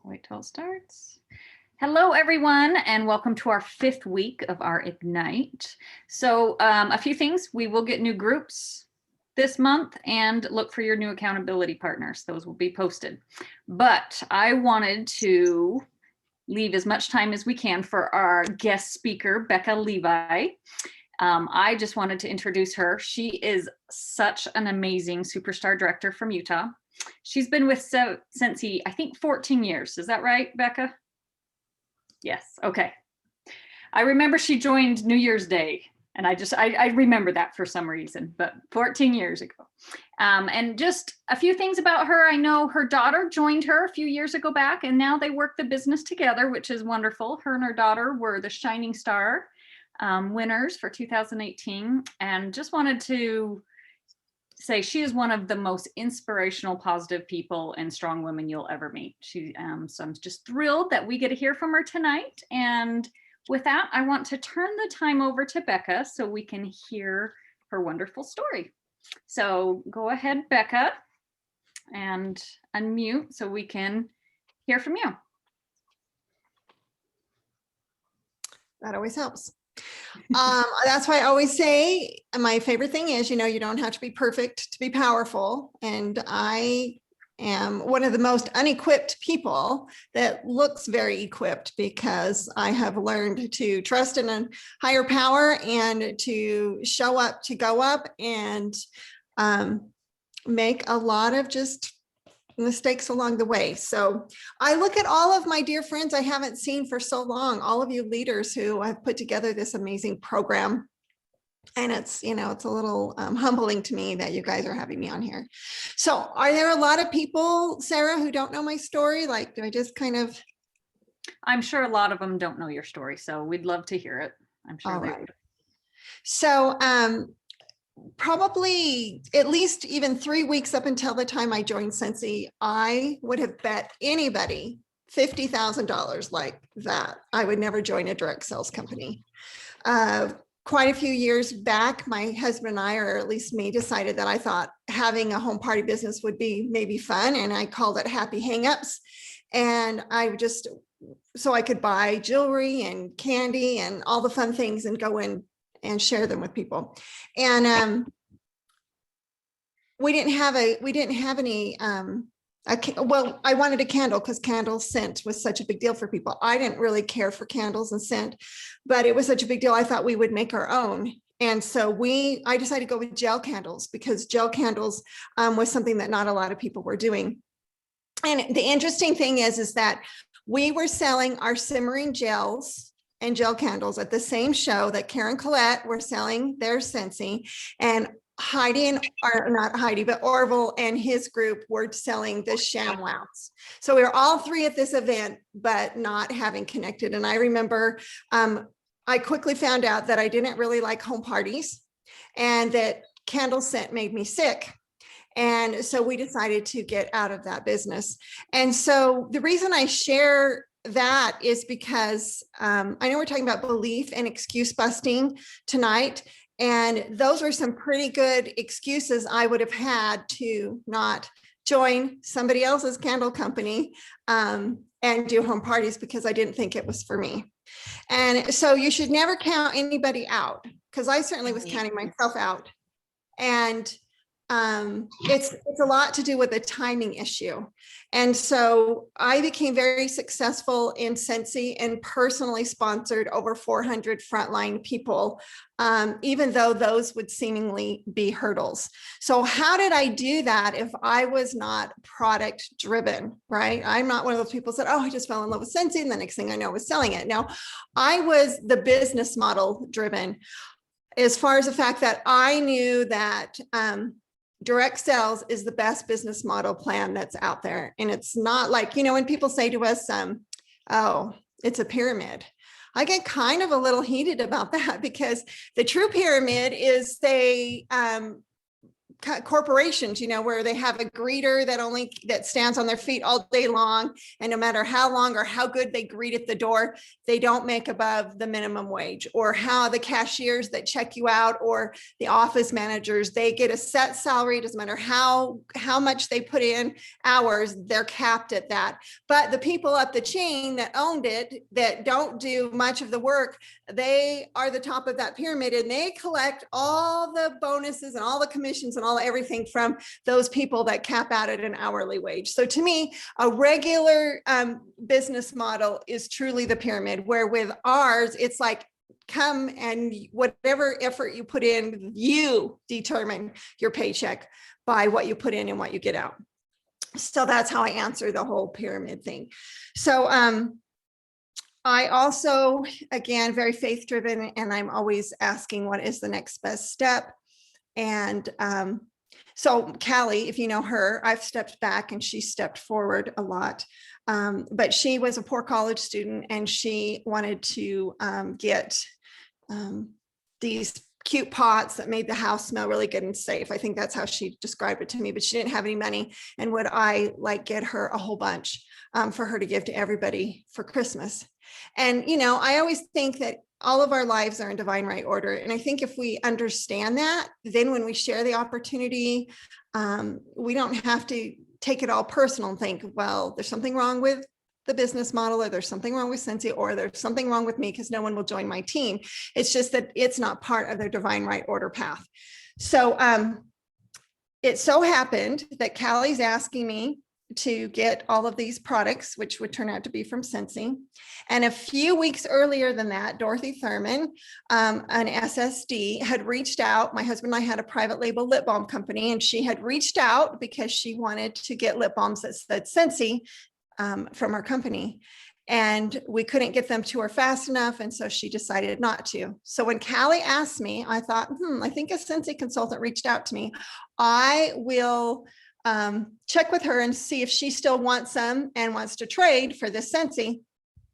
Wait till it starts. Hello, everyone, and welcome to our 5th week of our Ignite. So a few things. We will get new groups this month and look for your new accountability partners. Those will be posted. But I wanted to leave as much time as we can for our guest speaker, Becca Levie. I just wanted to introduce her. She is such an amazing superstar director from Utah. She's been with Scentsy, I think 14 years. Is that right, Becca? Yes. Okay. I remember she joined New Year's Day, and I remember that for some reason, but 14 years ago. And just a few things about her. I know her daughter joined her a few years ago back, and now they work the business together, which is wonderful. Her and her daughter were the Shining Star winners for 2018, and just wanted to say she is one of the most inspirational, positive people and strong women you'll ever meet. So I'm just thrilled that we get to hear from her tonight. And with that, I want to turn the time over to Becca so we can hear her wonderful story. So go ahead, Becca, and unmute so we can hear from you. That always helps. That's why I always say my favorite thing is, you don't have to be perfect to be powerful. And I am one of the most unequipped people that looks very equipped, because I have learned to trust in a higher power and to show up, to go up, and make a lot of just mistakes along the way. So I look at all of my dear friends I haven't seen for so long, all of you leaders who have put together this amazing program. And it's, it's a little humbling to me that you guys are having me on here. So are there a lot of people, Sarah, who don't know my story? Like, do I just kind of? I'm sure a lot of them don't know your story, so we'd love to hear it. I'm sure they would. So probably at least even 3 weeks up until the time I joined Scentsy, I would have bet anybody $50,000 like that I would never join a direct sales company. Quite a few years back, my husband and I, or at least me, decided that I thought having a home party business would be maybe fun, and I called it Happy Hangups. And so I could buy jewelry and candy and all the fun things and go in and share them with people. And we didn't have any, well, I wanted a candle because candle scent was such a big deal for people. I didn't really care for candles and scent, but it was such a big deal. I thought we would make our own. And so I decided to go with gel candles, because gel candles was something that not a lot of people were doing. And the interesting thing is that we were selling our simmering gels and gel candles at the same show that Karen Collette were selling their Scentsy, and Orville and his group were selling the ShamWows. So we were all three at this event, but not having connected. And I remember I quickly found out that I didn't really like home parties, and that candle scent made me sick. And so we decided to get out of that business. And so the reason I share that is because I know we're talking about belief and excuse busting tonight. And those were some pretty good excuses I would have had to not join somebody else's candle company and do home parties, because I didn't think it was for me. And so you should never count anybody out, because I certainly was counting myself out. And it's a lot to do with a timing issue. And so I became very successful in Scentsy and personally sponsored over 400 frontline people, even though those would seemingly be hurdles. So how did I do that if I was not product driven, right? I'm not one of those people that said, oh, I just fell in love with Scentsy, and the next thing I know was selling it. No, I was the business model driven, as far as the fact that I knew that direct sales is the best business model plan that's out there. And it's not like, when people say to us, oh, it's a pyramid. I get kind of a little heated about that, because the true pyramid is they corporations, where they have a greeter that stands on their feet all day long, and no matter how long or how good they greet at the door, they don't make above the minimum wage. Or how the cashiers that check you out, or the office managers, they get a set salary. Doesn't matter how much they put in hours, they're capped at that. But the people up the chain that owned it, that don't do much of the work, they are the top of that pyramid, and they collect all the bonuses and all the commissions and all everything from those people that cap out at an hourly wage. So to me, a regular business model is truly the pyramid, where with ours, it's like, come and whatever effort you put in, you determine your paycheck by what you put in and what you get out. So that's how I answer the whole pyramid thing. So I also, again, very faith driven, and I'm always asking what is the next best step. And so Callie, if you know her, I've stepped back and she stepped forward a lot. But she was a poor college student, and she wanted to get these cute pots that made the house smell really good and safe. I think that's how she described it to me, but she didn't have any money. And would I get her a whole bunch for her to give to everybody for Christmas? And, I always think that all of our lives are in divine right order. And I think if we understand that, then when we share the opportunity, we don't have to take it all personal and think, well, there's something wrong with the business model, or there's something wrong with Cincy, or there's something wrong with me because no one will join my team. It's just that it's not part of their divine right order path. So it so happened that Callie's asking me to get all of these products, which would turn out to be from Cincy. And a few weeks earlier than that, Dorothy Thurman, an SSD, had reached out. My husband and I had a private label lip balm company, and she had reached out because she wanted to get lip balms that said Cincy from our company. And we couldn't get them to her fast enough. And so she decided not to. So when Callie asked me, I thought, I think a Cincy consultant reached out to me. I will check with her and see if she still wants some and wants to trade for this Cincy,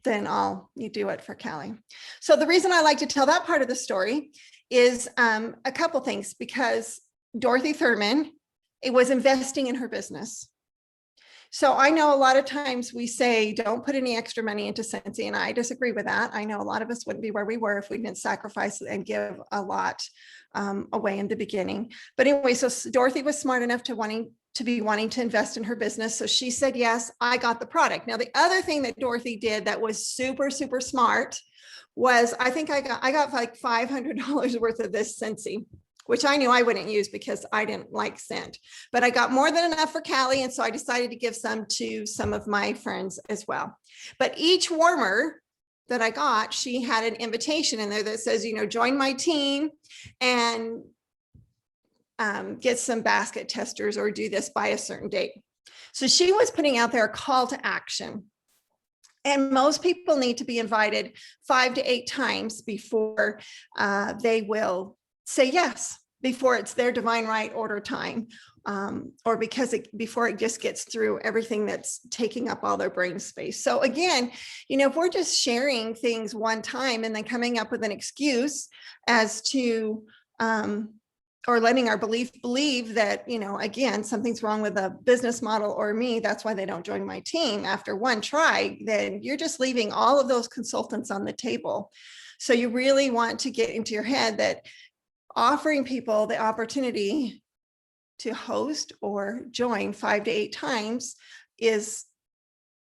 then you do it for Callie. So the reason I like to tell that part of the story is a couple things, because Dorothy Thurman, it was investing in her business. So I know a lot of times we say, don't put any extra money into Cincy, and I disagree with that. I know a lot of us wouldn't be where we were if we didn't sacrifice and give a lot away in the beginning. But anyway, so Dorothy was smart enough to wanting to invest in her business. So she said, yes, I got the product. Now, the other thing that Dorothy did that was super, super smart was, I think I got like $500 worth of this Cincy, which I knew I wouldn't use because I didn't like scent, but I got more than enough for Callie. And so I decided to give some to some of my friends as well. But each warmer that I got, she had an invitation in there that says, join my team and get some basket testers, or do this by a certain date. So she was putting out there a call to action. And most people need to be invited 5 to 8 times before they will say yes, before it's their divine right order time, or before it just gets through everything that's taking up all their brain space. So again, if we're just sharing things one time and then coming up with an excuse as to, or letting our believe that, again, something's wrong with a business model or me, that's why they don't join my team after one try, then you're just leaving all of those consultants on the table. So you really want to get into your head that offering people the opportunity to host or join 5 to 8 times is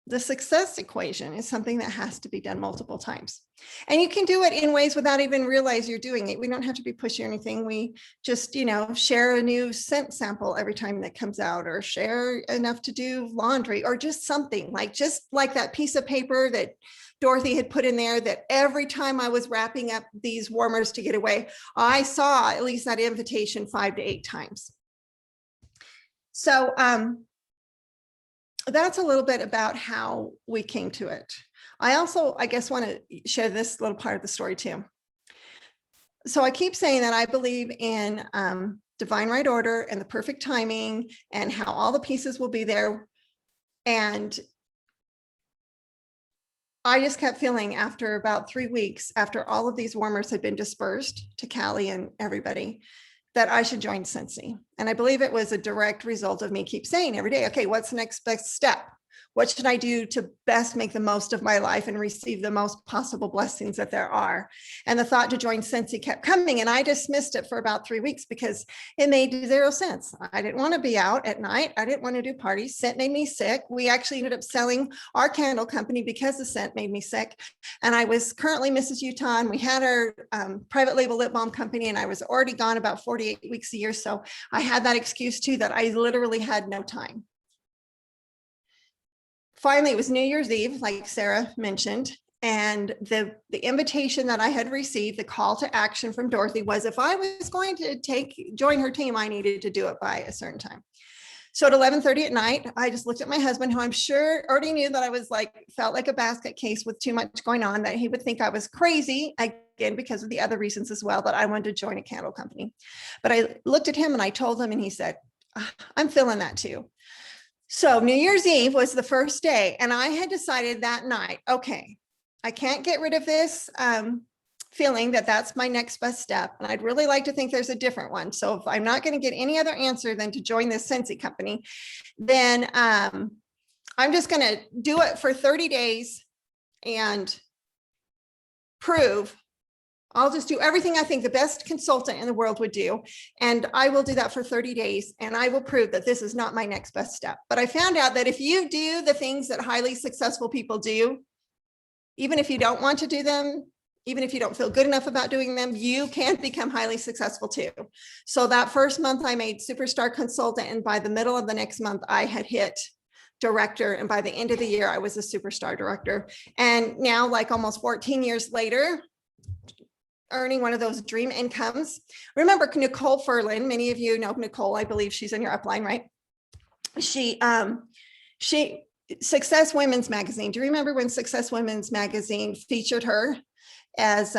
the success equation, is something that has to be done multiple times. And you can do it in ways without even realize you're doing it. We don't have to be pushy or anything. We just, share a new scent sample every time that comes out, or share enough to do laundry, or just something just like that piece of paper that Dorothy had put in there, that every time I was wrapping up these warmers to get away, I saw at least that invitation 5 to 8 times. So that's a little bit about how we came to it. I also, I guess, want to share this little part of the story too. So I keep saying that I believe in divine right order and the perfect timing and how all the pieces will be there. And I just kept feeling, after about 3 weeks, after all of these warmers had been dispersed to Callie and everybody, that I should join Scentsy. And I believe it was a direct result of me keep saying every day, okay, what's the next best step? What should I do to best make the most of my life and receive the most possible blessings that there are? And the thought to join Scentsy kept coming, and I dismissed it for about 3 weeks because it made zero sense. I didn't want to be out at night. I didn't want to do parties. Scent made me sick. We actually ended up selling our candle company because the scent made me sick. And I was currently Mrs. Utah, and we had our private label lip balm company, and I was already gone about 48 weeks a year. So I had that excuse too, that I literally had no time. Finally, it was New Year's Eve, like Sarah mentioned, and the invitation that I had received, the call to action from Dorothy, was if I was going to join her team, I needed to do it by a certain time. So at 11:30 at night, I just looked at my husband, who I'm sure already knew that I was felt like a basket case with too much going on, that he would think I was crazy, again, because of the other reasons as well, that I wanted to join a candle company. But I looked at him and I told him, and he said, I'm feeling that too. So New Year's Eve was the first day, and I had decided that night, okay, I can't get rid of this feeling that that's my next best step. And I'd really like to think there's a different one. So if I'm not going to get any other answer than to join this Scentsy company, then I'm just going to do it for 30 days and prove. I'll just do everything I think the best consultant in the world would do. And I will do that for 30 days. And I will prove that this is not my next best step. But I found out that if you do the things that highly successful people do, even if you don't want to do them, even if you don't feel good enough about doing them, you can become highly successful too. So that first month I made superstar consultant. And by the middle of the next month, I had hit director. And by the end of the year, I was a superstar director. And now, like almost 14 years later, earning one of those dream incomes. Remember Nicole Furlan, many of you know Nicole, I believe she's in your upline, right? She Success Women's Magazine. Do you remember when Success Women's Magazine featured her as,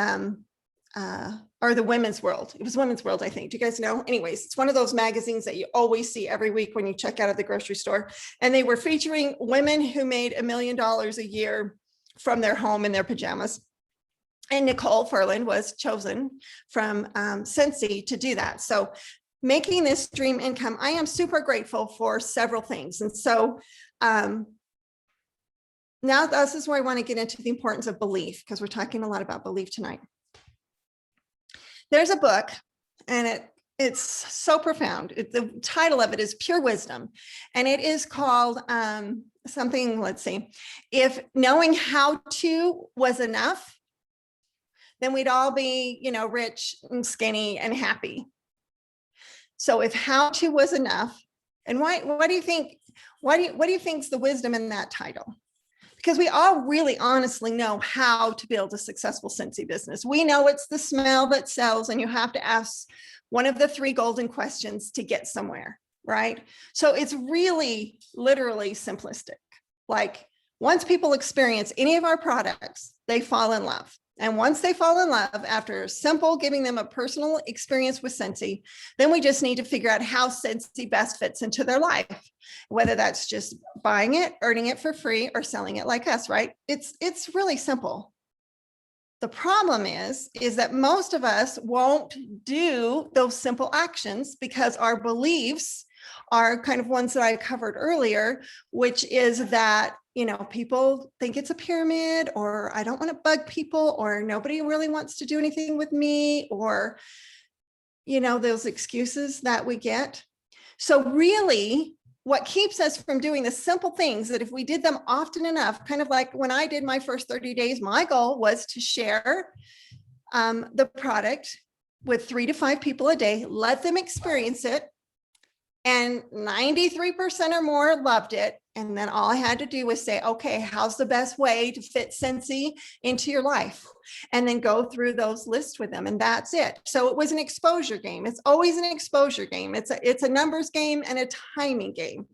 or the Women's World? It was Women's World, I think. Do you guys know? Anyways, it's one of those magazines that you always see every week when you check out of the grocery store. And they were featuring women who made $1 million a year from their home in their pajamas. And Nicole Furlan was chosen from Scentsy to do that. So making this dream income, I am super grateful for several things. And so now this is where I want to get into the importance of belief, because we're talking a lot about belief tonight. There's a book, and it's so profound. The title of it is Pure Wisdom, and it is called something, let's see, if knowing how to was enough, then we'd all be, rich and skinny and happy. So if how to was enough, and what do you think? What do you think's the wisdom in that title? Because we all really honestly know how to build a successful Scentsy business. We know it's the smell that sells, and you have to ask one of the 3 golden questions to get somewhere, right? So it's really literally simplistic. Like, once people experience any of our products, they fall in love. And once they fall in love, after simple giving them a personal experience with Scentsy, then we just need to figure out how Scentsy best fits into their life, whether that's just buying it, earning it for free, or selling it like us, right? It's really simple. The problem is that most of us won't do those simple actions because our beliefs are kind of ones that I covered earlier, which is that, people think it's a pyramid, or I don't want to bug people, or nobody really wants to do anything with me, or, those excuses that we get. So really, what keeps us from doing the simple things that if we did them often enough, kind of like when I did my first 30 days, my goal was to share the product with 3 to 5 people a day, let them experience it. And 93% or more loved it. And then all I had to do was say, okay, how's the best way to fit Scentsy into your life? And then go through those lists with them. And that's it. So it was an exposure game. It's always an exposure game. It's a numbers game and a timing game.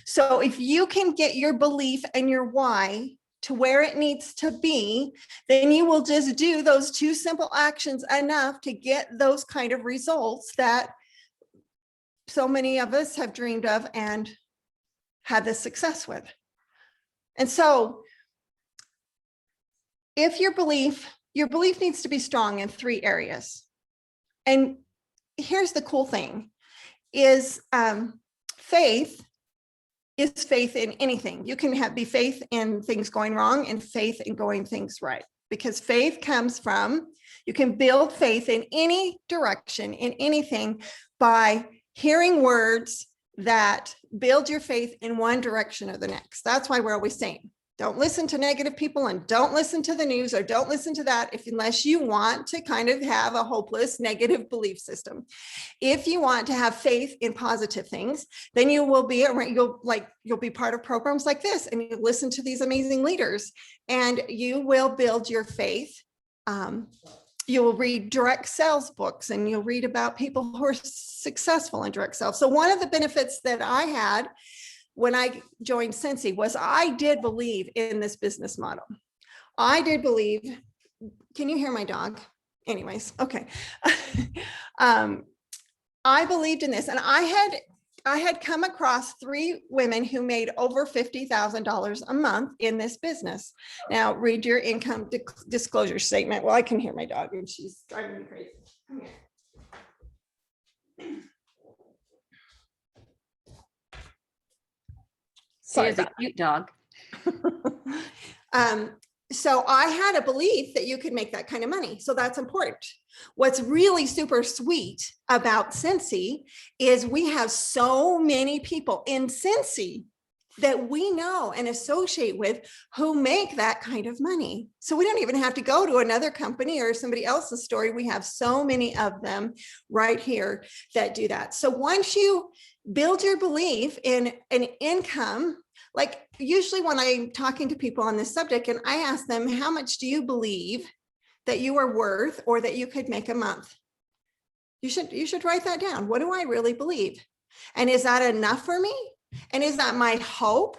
So if you can get your belief and your why to where it needs to be, then you will just do those 2 simple actions enough to get those kind of results that so many of us have dreamed of and had this success with. And so if your belief needs to be strong in 3 areas. And here's the cool thing is faith is faith in anything. You can be faith in things going wrong and faith in going things right, because faith comes from, you can build faith in any direction, in anything, by hearing words that build your faith in one direction or the next. That's why we're always saying, don't listen to negative people and don't listen to the news, or don't listen to that unless you want to kind of have a hopeless negative belief system. If you want to have faith in positive things, then you will be you'll be part of programs like this, and you listen to these amazing leaders, and you will build your faith. You will read direct sales books, and you'll read about people who are successful in direct sales. So one of the benefits that I had when I joined Scentsy was I did believe in this business model. I did believe, can you hear my dog? Anyways, okay. I believed in this, and I had come across 3 women who made over $50,000 a month in this business. Now read your income disclosure statement. Well, I can hear my dog and she's driving me crazy. Come here. Sorry, it's a cute dog. So I had a belief that you could make that kind of money. So that's important. What's really super sweet about Scentsy is we have so many people in Scentsy that we know and associate with who make that kind of money. So we don't even have to go to another company or somebody else's story. We have so many of them right here that do that. So once you build your belief in an income, like usually when I'm talking to people on this subject and I ask them, how much do you believe that you are worth or that you could make a month? You should write that down. What do I really believe? And is that enough for me? And is that my hope?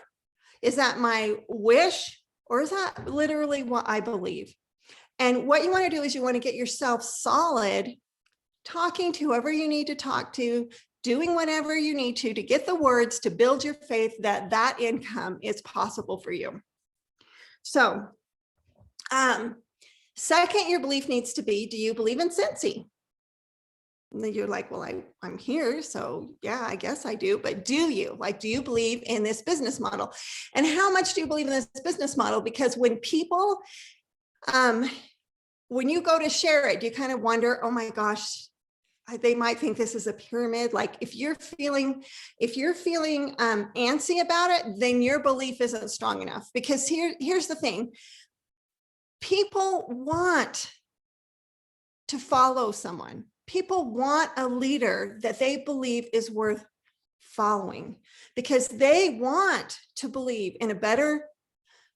Is that my wish? Or is that literally what I believe? And what you want to do is you want to get yourself solid, talking to whoever you need to talk to, doing whatever you need to get the words to build your faith that that income is possible for you. So second, your belief needs to be, do you believe in Scentsy? And then you're like, well, I'm here. So yeah, I guess I do. But do you believe in this business model? And how much do you believe in this business model? Because when people, when you go to share it, you kind of wonder, oh my gosh, they might think this is a pyramid. Like if you're feeling antsy about it, then your belief isn't strong enough. Because here's the thing. People want to follow someone. People want a leader that they believe is worth following, because they want to believe in a better,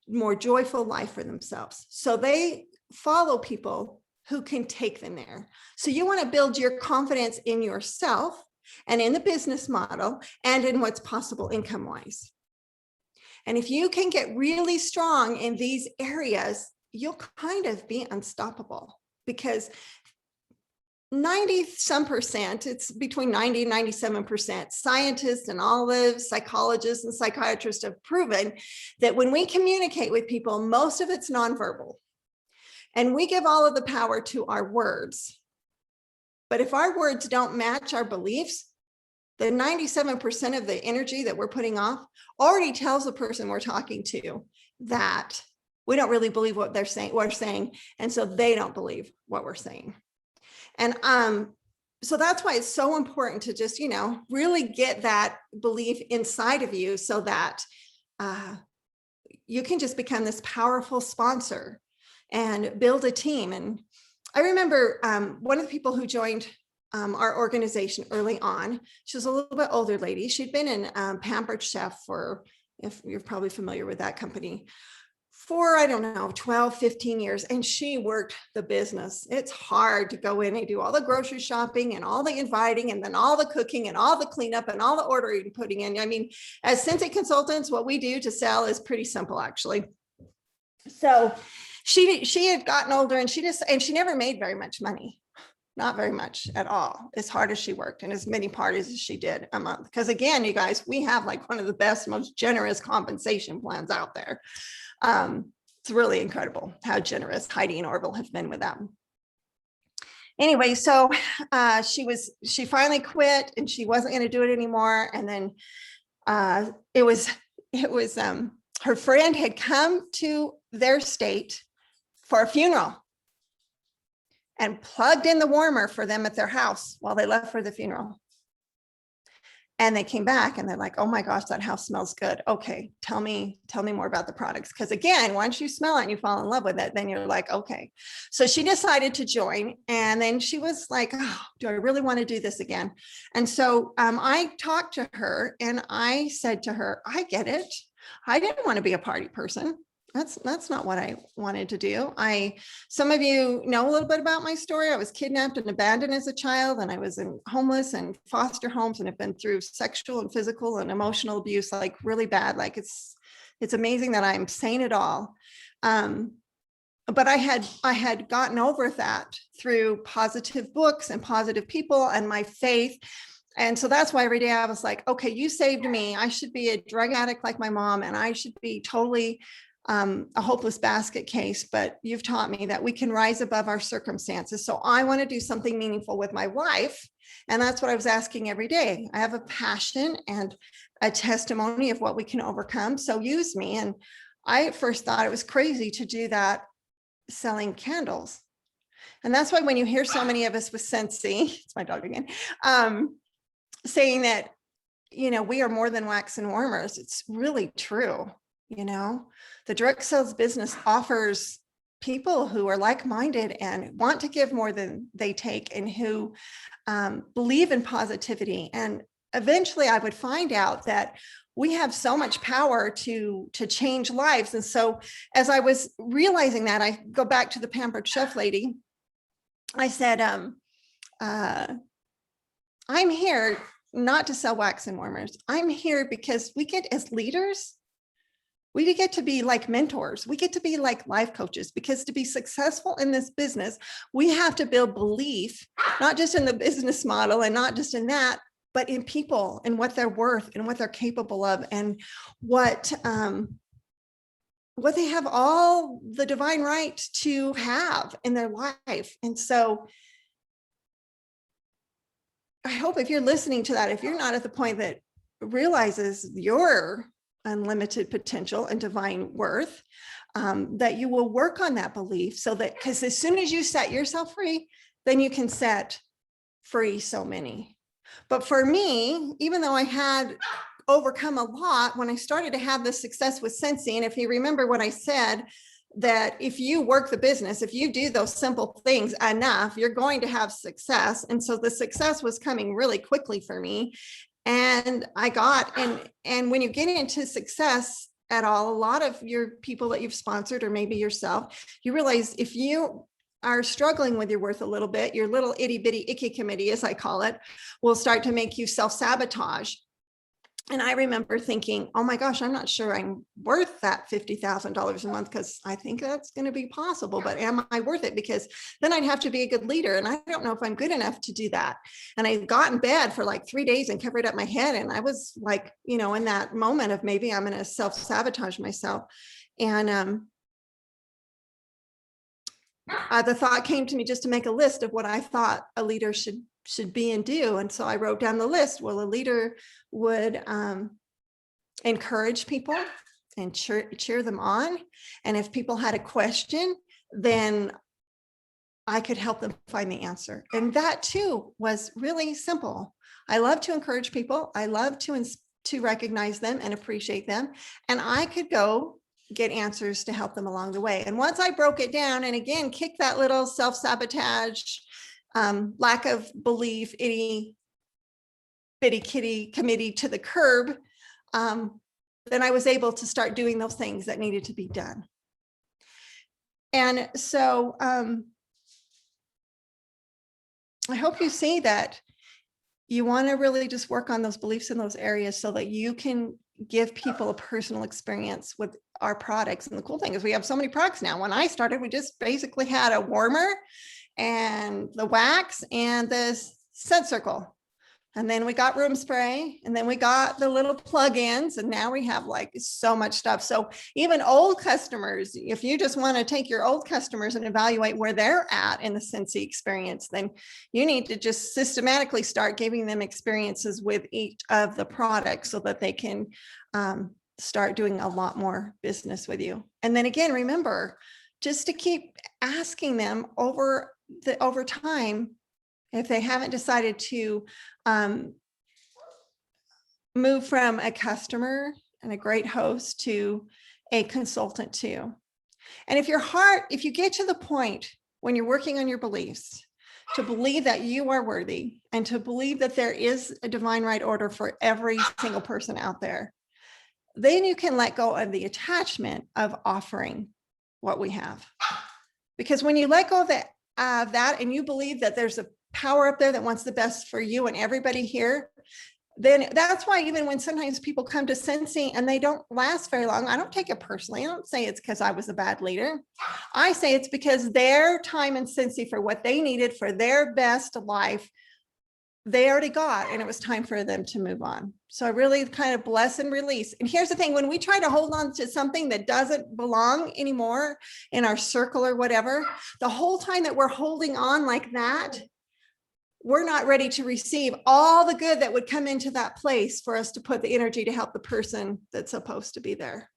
more joyful life for themselves. So they follow people who can take them there. So you want to build your confidence in yourself and in the business model and in what's possible income-wise. And if you can get really strong in these areas, you'll kind of be unstoppable, because 90-some%, it's between 90 and 97%, scientists and all the psychologists and psychiatrists have proven that when we communicate with people, most of it's nonverbal. And we give all of the power to our words. But if our words don't match our beliefs, then 97% of the energy that we're putting off already tells the person we're talking to that we don't really believe what we're saying. And so they don't believe what we're saying. And so that's why it's so important to just, really get that belief inside of you so that you can just become this powerful sponsor and build a team. And I remember one of the people who joined our organization early on, she was a little bit older lady. She'd been in Pampered Chef for, if you're probably familiar with that company, for, I don't know, 12, 15 years. And she worked the business. It's hard to go in and do all the grocery shopping and all the inviting and then all the cooking and all the cleanup and all the ordering and putting in. I mean, as Scentsy consultants, what we do to sell is pretty simple, actually. So she had gotten older and she never made very much money. Not very much at all, as hard as she worked and as many parties as she did a month. Because again, you guys, we have like one of the best, most generous compensation plans out there. It's really incredible how generous Heidi and Orville have been with them. anyway, so she finally quit and she wasn't going to do it anymore. And then it was her friend had come to their state for a funeral and plugged in the warmer for them at their house while they left for the funeral. And they came back and they're like, oh my gosh, that house smells good. Okay, tell me more about the products. Because again, once you smell it and you fall in love with it, then you're like, okay. So she decided to join. And then she was like, oh, do I really want to do this again? And so I talked to her and I said to her, I get it. I didn't want to be a party person. That's not what I wanted to do. Some of you know a little bit about my story. I was kidnapped and abandoned as a child, and I was in homeless and foster homes, and have been through sexual and physical and emotional abuse, like really bad. Like it's amazing that I'm saying it all. But I had gotten over that through positive books and positive people and my faith. And so that's why every day I was like, okay, you saved me. I should be a drug addict like my mom, and I should be totally a hopeless basket case, but you've taught me that we can rise above our circumstances. So I want to do something meaningful with my life. And that's what I was asking every day. I have a passion and a testimony of what we can overcome. So use me. And I at first thought it was crazy to do that selling candles. And that's why when you hear so many of us with Scentsy, it's my dog again, saying that, we are more than wax and warmers. It's really true. The direct sales business offers people who are like-minded and want to give more than they take, and who believe in positivity. And eventually I would find out that we have so much power to change lives. And so as I was realizing that, I go back to the Pampered Chef lady. I said, I'm here not to sell wax and warmers. I'm here because we get, as leaders, we get to be like mentors. We get to be like life coaches, because to be successful in this business, we have to build belief, not just in the business model and not just in that, but in people and what they're worth and what they're capable of, and what they have all the divine right to have in their life. And so I hope if you're listening to that, if you're not at the point that realizes your unlimited potential and divine worth, that you will work on that belief, so that, because as soon as you set yourself free, then you can set free so many. But for me, even though I had overcome a lot, when I started to have this success with Scentsy, and if you remember what I said, that if you work the business, if you do those simple things enough, you're going to have success. And so the success was coming really quickly for me. And and when you get into success at all, a lot of your people that you've sponsored, or maybe yourself, you realize if you are struggling with your worth a little bit, your little itty bitty icky committee, as I call it, will start to make you self-sabotage. And I remember thinking, oh my gosh, I'm not sure I'm worth that $50,000 a month, because I think that's going to be possible, but am I worth it? Because then I'd have to be a good leader, and I don't know if I'm good enough to do that. And I got in bed for like 3 days and covered up my head. And I was like, in that moment of maybe I'm going to self-sabotage myself. And the thought came to me just to make a list of what I thought a leader should be and do. And so I wrote down the list. Well, a leader would encourage people and cheer them on. And if people had a question, then I could help them find the answer. And that too was really simple. I love to encourage people. I love to recognize them and appreciate them. And I could go get answers to help them along the way. And once I broke it down, and again, kick that little self-sabotage, lack of belief, itty bitty kitty committee to the curb, then I was able to start doing those things that needed to be done. And so I hope you see that you want to really just work on those beliefs in those areas, so that you can give people a personal experience with our products. And the cool thing is we have so many products now. When I started, we just basically had a warmer and the wax and the scent circle. And then we got room spray, and then we got the little plugins, and now we have like so much stuff. So even old customers, if you just want to take your old customers and evaluate where they're at in the Scentsy experience, then you need to just systematically start giving them experiences with each of the products so that they can start doing a lot more business with you. And then again, remember, just to keep asking them over time, if they haven't decided to move from a customer and a great host to a consultant too. And if you get to the point when you're working on your beliefs, to believe that you are worthy and to believe that there is a divine right order for every single person out there, then you can let go of the attachment of offering what we have. Because when you let go of that and you believe that there's a power up there that wants the best for you and everybody here, then that's why even when sometimes people come to Scentsy and they don't last very long, I don't take it personally. I don't say it's because I was a bad leader. I say it's because their time in Scentsy for what they needed for their best life, they already got, and it was time for them to move on. So I really kind of bless and release. And here's the thing, when we try to hold on to something that doesn't belong anymore in our circle or whatever, the whole time that we're holding on like that, we're not ready to receive all the good that would come into that place for us to put the energy to help the person that's supposed to be there.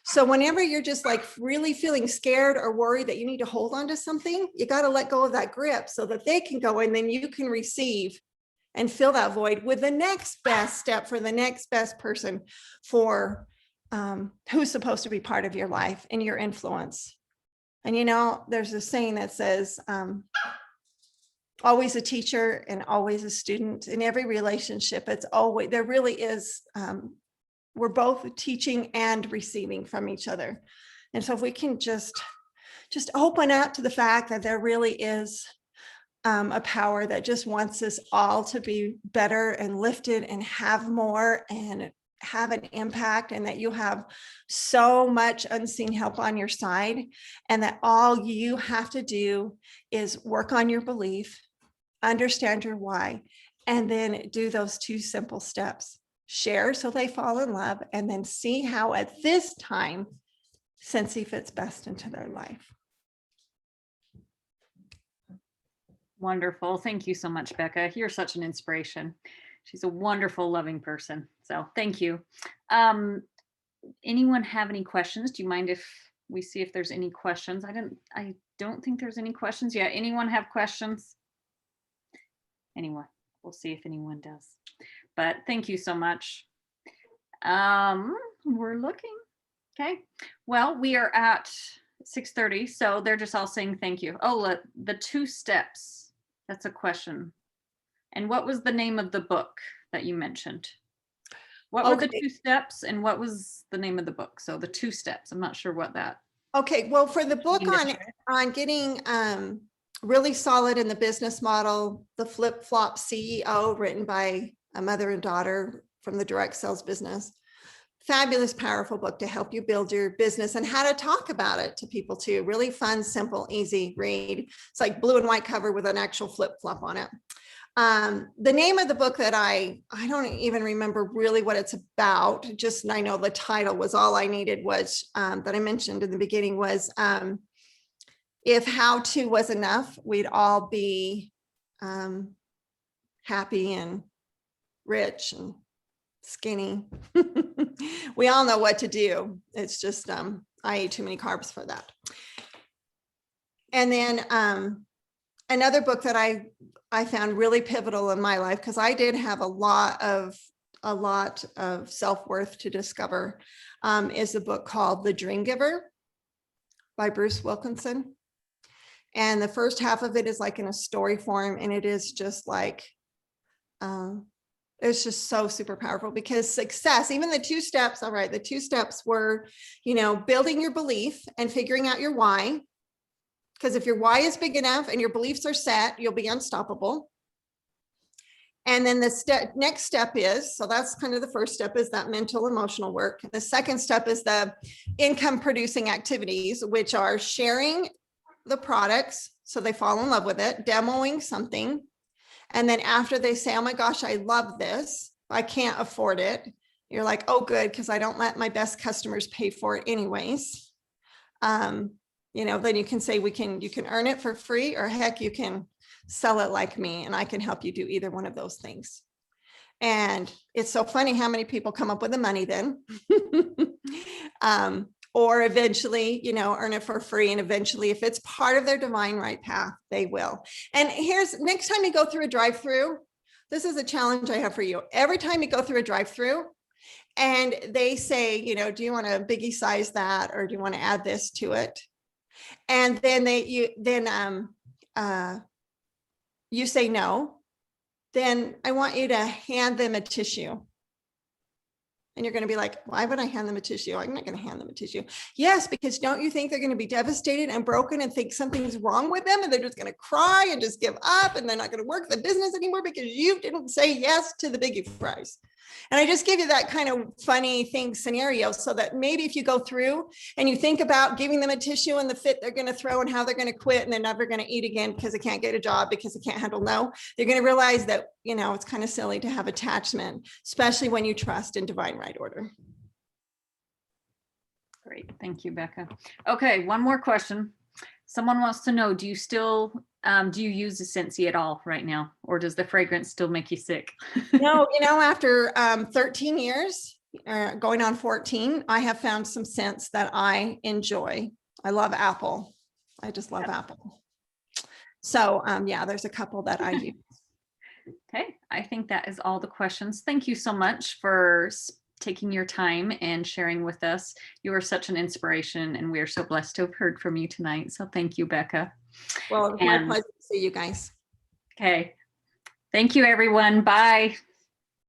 So whenever you're just like really feeling scared or worried that you need to hold on to something, you got to let go of that grip so that they can go and then you can receive and fill that void with the next best step for the next best person for who's supposed to be part of your life and your influence. And you know, there's a saying that says, always a teacher and always a student. In every relationship, it's always, there really is, we're both teaching and receiving from each other. And so if we can just open up to the fact that there really is a power that just wants us all to be better and lifted and have more and have an impact, and that you have so much unseen help on your side, and that all you have to do is work on your belief, understand your why, and then do those 2 simple steps. Share so they fall in love, and then see how at this time Scentsy fits best into their life. Wonderful. Thank you so much, Becca. You're such an inspiration. She's a wonderful, loving person. So thank you. Anyone have any questions? Do you mind if we see if there's any questions? I don't think there's any questions yet. Anyone have questions? Anyone? We'll see if anyone does. But thank you so much. We're looking. Okay. Well, we are at 6:30, so they're just all saying thank you. Oh, the 2 steps. That's a question. And what was the name of the book that you mentioned? What were the 2 steps and what was the name of the book? So the 2 steps, I'm not sure what that. Okay, well, for the book on getting really solid in the business model, the Flip Flop CEO, written by a mother and daughter from the direct sales business. Fabulous, powerful book to help you build your business and how to talk about it to people too. Really fun, simple, easy read. It's like blue and white cover with an actual flip flop on it. The name of the book that I don't even remember really what it's about. Just, I know the title was all I needed was, that I mentioned in the beginning was, if how to was enough, we'd all be happy and rich and skinny. We all know what to do. It's just, I ate too many carbs for that. And then another book that I found really pivotal in my life, because I did have a lot of self-worth to discover, is a book called The Dream Giver by Bruce Wilkinson. And the first half of it is like in a story form, and it is just like, it's just so super powerful, because success, even the 2 steps, all right, the 2 steps were, you know, building your belief and figuring out your why. Because if your why is big enough and your beliefs are set, you'll be unstoppable. And then the next step is, so that's kind of the first step, is that mental emotional work. The second step is the income producing activities, which are sharing the products so they fall in love with it, demoing something, And then after they say, oh my gosh, I love this, I can't afford it. You're like, oh, good, because I don't let my best customers pay for it anyways. You know, then you can say you can earn it for free, or heck, you can sell it like me, and I can help you do either one of those things. And it's so funny how many people come up with the money then. Or eventually, you know, earn it for free. And eventually, if it's part of their divine right path, they will. And here's, next time you go through a drive-through, this is a challenge I have for you. Every time you go through a drive-through and they say, you know, do you want to biggie size that, or do you want to add this to it? And then you say no, then I want you to hand them a tissue. And you're going to be like, why would I hand them a tissue? I'm not going to hand them a tissue. Yes, because don't you think they're going to be devastated and broken and think something's wrong with them, and they're just going to cry and just give up, and they're not going to work the business anymore because you didn't say yes to the biggie prize. And I just give you that kind of funny thing scenario, so that maybe if you go through and you think about giving them a tissue and the fit they're going to throw and how they're going to quit and they're never going to eat again because they can't get a job because they can't handle no, they're going to realize that, you know, it's kind of silly to have attachment, especially when you trust in divine right order. Great. Thank you, Becca. Okay, one more question. Someone wants to know, do you still, do you use Essentia at all right now? Or does the fragrance still make you sick? No, you know, after 13 years, going on 14, I have found some scents that I enjoy. I love apple. I just love apple. So yeah, there's a couple that I use. Okay, I think that is all the questions. Thank you so much for taking your time and sharing with us. You are such an inspiration, and we are so blessed to have heard from you tonight. So thank you, Becca. Well, it's my pleasure to see you guys. Okay. Thank you, everyone. Bye.